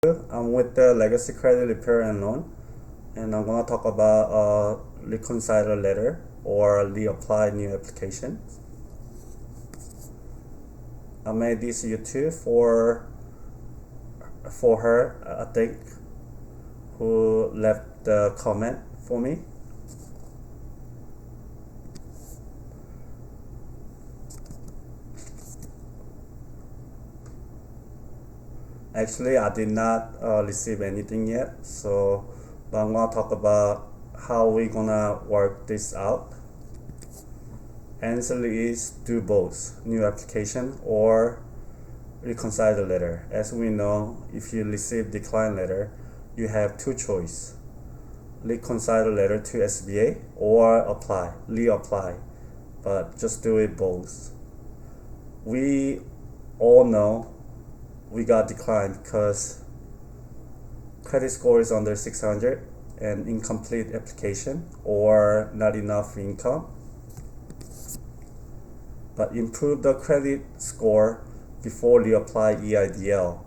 I'm with the Legacy Credit Repair and Loan, and I'm gonna talk about Reconsider letter or reapply new application. I made this YouTube for her, I think, who left the comment for me. Actually, I did not receive anything yet, so but I'm gonna talk about how we're gonna work this out. Answer is do both, new application or reconcile letter. As we know, if you receive decline letter, you have two choice: reconcile letter to SBA or reapply. But just do it both. We all know we got declined because credit score is under 600 and incomplete application or not enough income. But improve the credit score before you apply EIDL.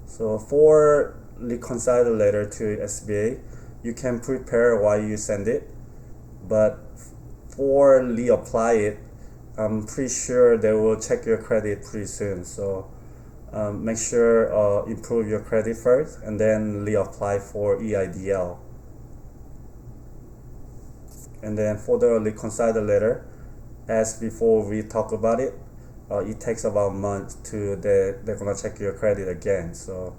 So for reconcile letter to SBA, you can prepare while you send it, but for reapply it, I'm pretty sure they will check your credit pretty soon. So make sure improve your credit first and then reapply for EIDL. And then for the reconcile letter, as before we talk about it, it takes about a month to they're gonna check your credit again. So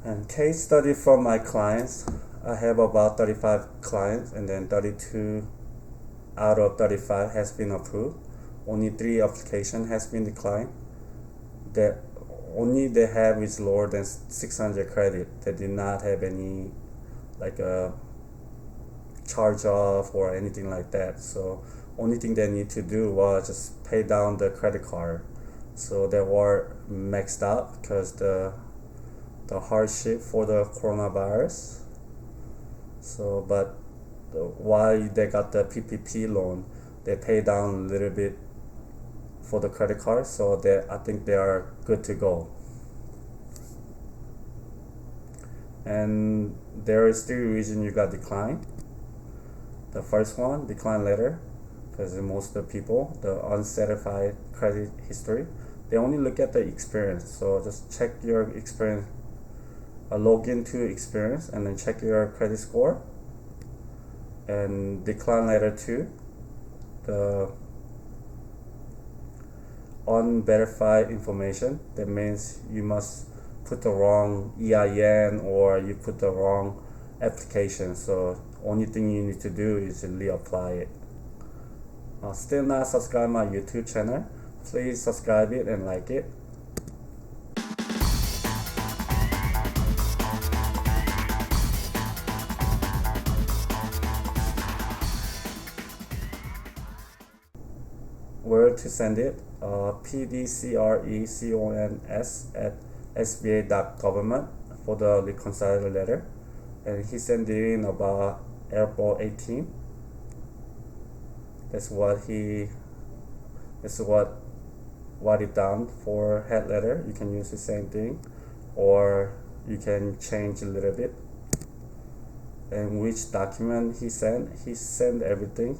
and case study from my clients, I have about 35 clients, and then 32 out of 35 has been approved. Only 3 application has been declined. The only they have is lower than 600 credit. They did not have any like a charge off or anything like that. So only thing they need to do was just pay down the credit card. So they were maxed out because the hardship for the coronavirus. So but while they got the PPP loan, they pay down a little bit for the credit card, so I think they are good to go. And there is 3 reasons you got declined. The first one, decline letter, because most of the people, the uncertified credit history, they only look at the experience. So just check your experience, log into experience, and then check your credit score. And decline letter 2, the unverified information. That means you must put the wrong EIN or you put the wrong application. So only thing you need to do is reapply it. Still not subscribe my YouTube channel, please subscribe it and like it. Where to send it? pdcrecons@sba.government for the reconcile letter, and he sent it in about April 18. That's what it done for head letter. You can use the same thing, or you can change a little bit. And which document he sent everything.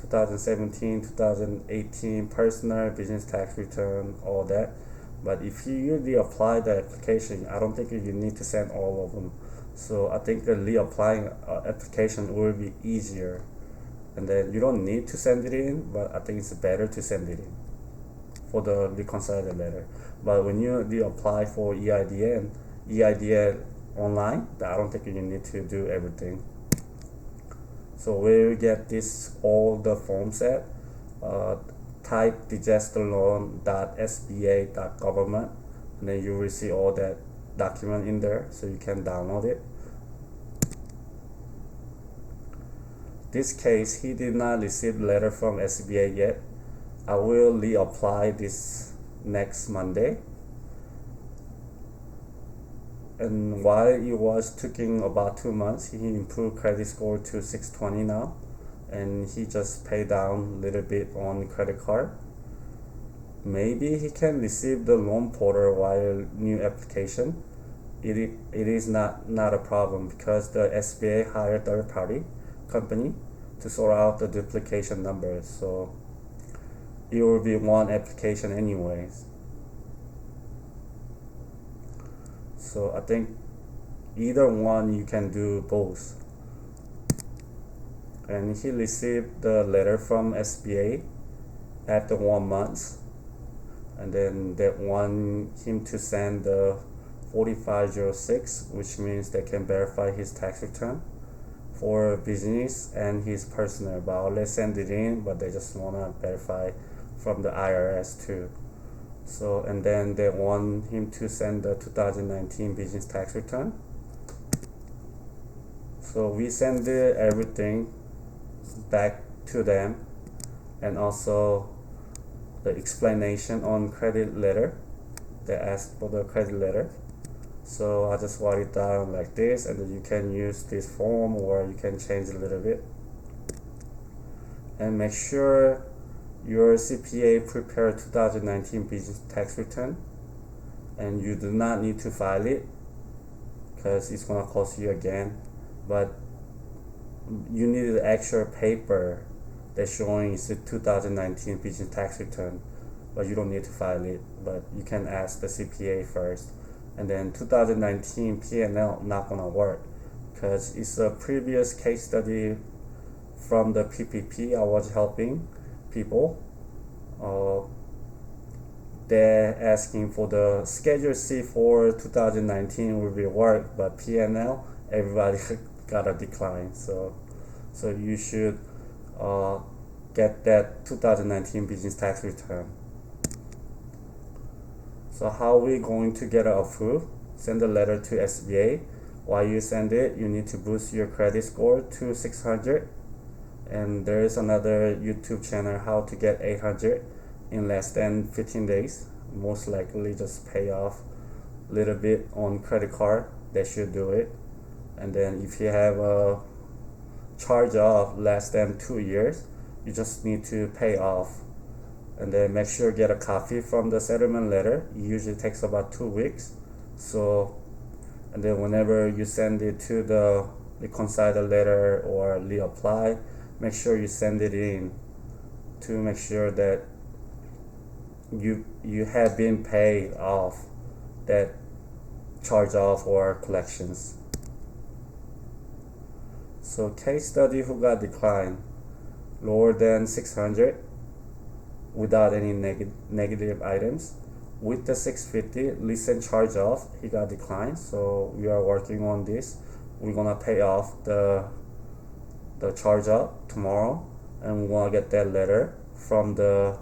2017, 2018 personal business tax return, all that. But if you reapply the application, I don't think you need to send all of them. So I think the reapplying application will be easier, and then you don't need to send it in, but I think it's better to send it in for the reconcile letter. But when you reapply for EIDL online, I don't think you need to do everything. So where you get all the forms at, type disasterloan.sba.government, and then you will see all that document in there, so you can download it. This case, he did not receive letter from SBA yet. I will reapply this next Monday. And while it was taking about 2 months, he improved credit score to 620 now. and he just pay down a little bit on credit card. Maybe he can receive the loan portal while new application. It is not a problem because the SBA hired third party company to sort out the duplication numbers, so it will be one application anyways. So I think either one you can do both. And he received the letter from SBA after 1 month, and then they want him to send the 4506, which means they can verify his tax return for business and his personal. But I'll let send it in, but they just want to verify from the IRS too. So, and then they want him to send the 2019 business tax return. So we send everything back to them, and also the explanation on credit letter. They asked for the credit letter, so I just write it down like this, and then you can use this form or you can change it a little bit. And make sure your CPA prepared 2019 business tax return, and you do not need to file it because it's gonna cost you again, but you need the actual paper that's showing it's the 2019 business tax return, but you don't need to file it. But you can ask the CPA first, and then 2019 P&L not gonna work because it's a previous case study from the PPP. I was helping people. They're asking for the Schedule C for 2019 will be work, but P&L everybody got a decline. So you should get that 2019 business tax return. So how are we going to get it approved? Send a letter to SBA. While you send it, you need to boost your credit score to 600. And there is another YouTube channel, how to get 800 in less than 15 days. Most likely just pay off a little bit on credit card. They should do it. And then if you have a charge off less than 2 years, you just need to pay off. And then make sure get a copy from the settlement letter. It usually takes about 2 weeks. So, and then whenever you send it to the Reconsider letter or reapply, make sure you send it in to make sure that you have been paid off that charge off or collections. So case study who got declined lower than 600 without any negative items. With the 650 recent charge off, he got declined. So we are working on this. We're gonna pay off the charge off tomorrow, and we wanna get that letter from the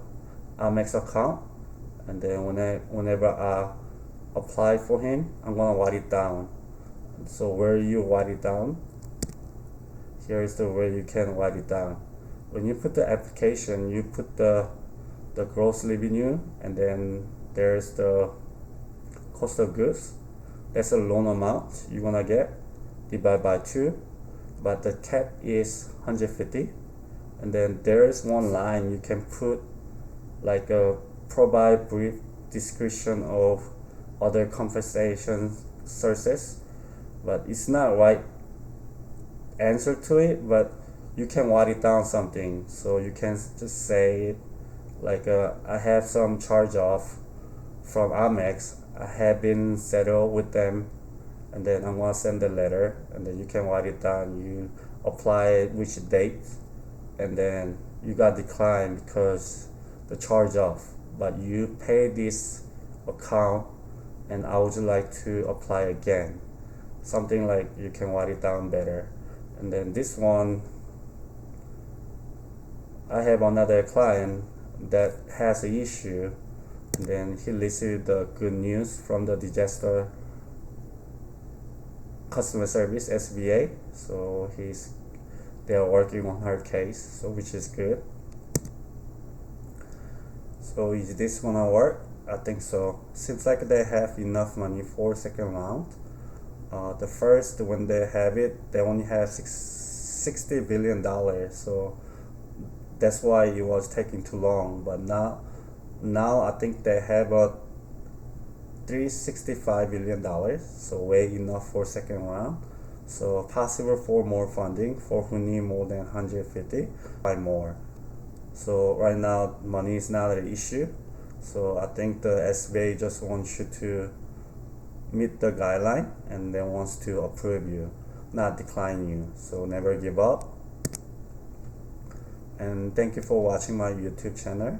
Amex account. And then whenever I apply for him, I'm gonna write it down. So where you write it down, here is the way you can write it down. When you put the application, you put the gross revenue, and then there's the cost of goods. That's a loan amount you're gonna get, divided by 2, but the cap is 150. And then there's one line you can put like a provide brief description of other compensation sources, but it's not right answer to it, but you can write it down something. So you can just say it like I have some charge off from Amex, I have been settled with them, and then I'm gonna send the letter, and then you can write it down. You apply which date, and then you got declined because the charge off, but you pay this account, and I would like to apply again. Something like you can write it down better. And then this one, I have another client that has an issue, and then he received the good news from the disaster customer service SBA. So they are working on her case, so which is good. So is this gonna work? I think so. Seems like they have enough money for second round. The first, when they have it, they only have $360 billion. So that's why it was taking too long. But now I think they have a $365 billion, so way enough for second round. So possible for more funding for who need more than 150 by more. So right now money is not an issue. So I think the SBA just wants you to meet the guideline and then wants to approve you, not decline you. So never give up. And thank you for watching my YouTube channel.